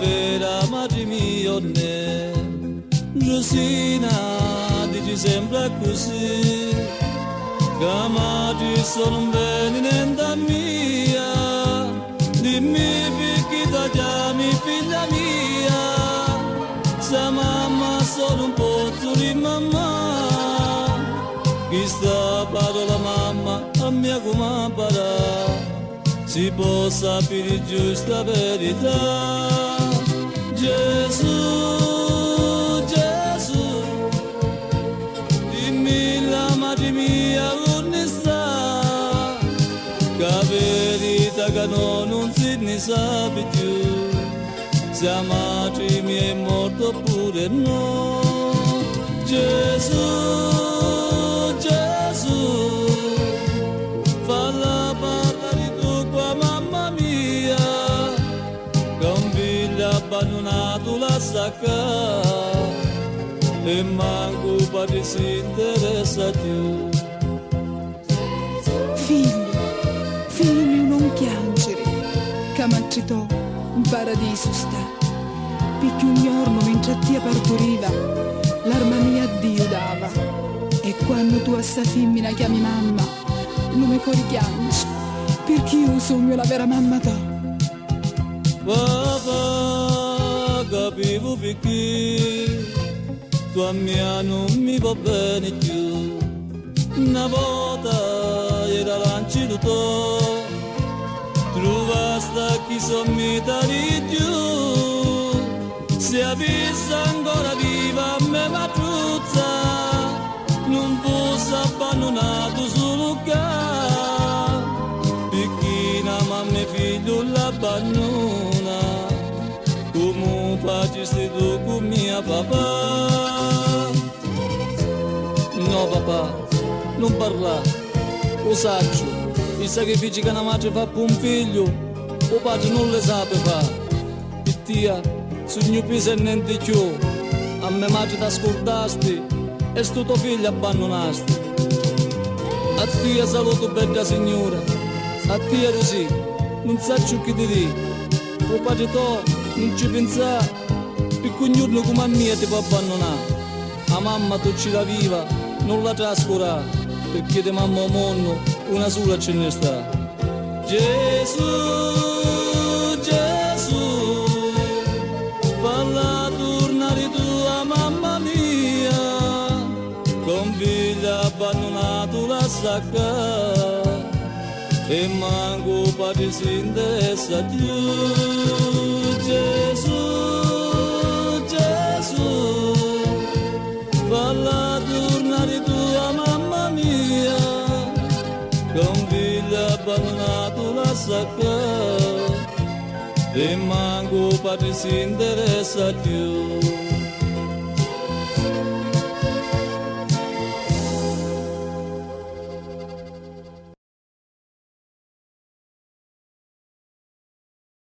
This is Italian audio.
vera madre mia ne Rosina dici sempre così che madre sono venendo mia dimmi perché ti chiami figlia mia se mamma sono un pozzo di mamma questa parola mamma a mia come parla si può sapere giusta verità Gesù, Gesù dimmi la madre mia onestà che verità che non si ne sa più se la madre mia è morta oppure no Gesù, Gesù falla parlare tu qua mamma mia che un figlio abbandonato la sacca e manco padre si interessa più figlio mio non piangere che m'accetò un paradiso sta perché un giorno mentre ti partoriva l'arma mia a Dio dava e quando tu a sta femmina chiami mamma non mi cori piangi perché io sogno la vera mamma tua papà capivo perché tua mia non mi va bene più una volta era l'anciluto trovasta chi sommita di giù se avesse ancora viva a me matruzza non fosse abbandonato solo qua perché una mamma e figlio l'abbandona come facesti tu con mia papà no papà non parla lo saggio i sacrifici che una madre fa per un figlio o padre non le sa fa e tia sul mio piso e niente più a me madre ti ascoltasti e sto tuo figlio abbandonasti a tia saluto bella signora a tia così non sa ciò che ti dire o padre tu non ci pensa per un giorno come a mia ti può abbandonare a mamma tu ci la viva non la trascurare perché di mamma o monno una sola ce ne sta Gesù, Gesù falla tornare tua mamma mia con figlio abbandonato la sacca e manco padre si interessa più Gesù, Gesù falla tornare tua mamma mia con figlio abbandonato la sacca e manco padre si interessa più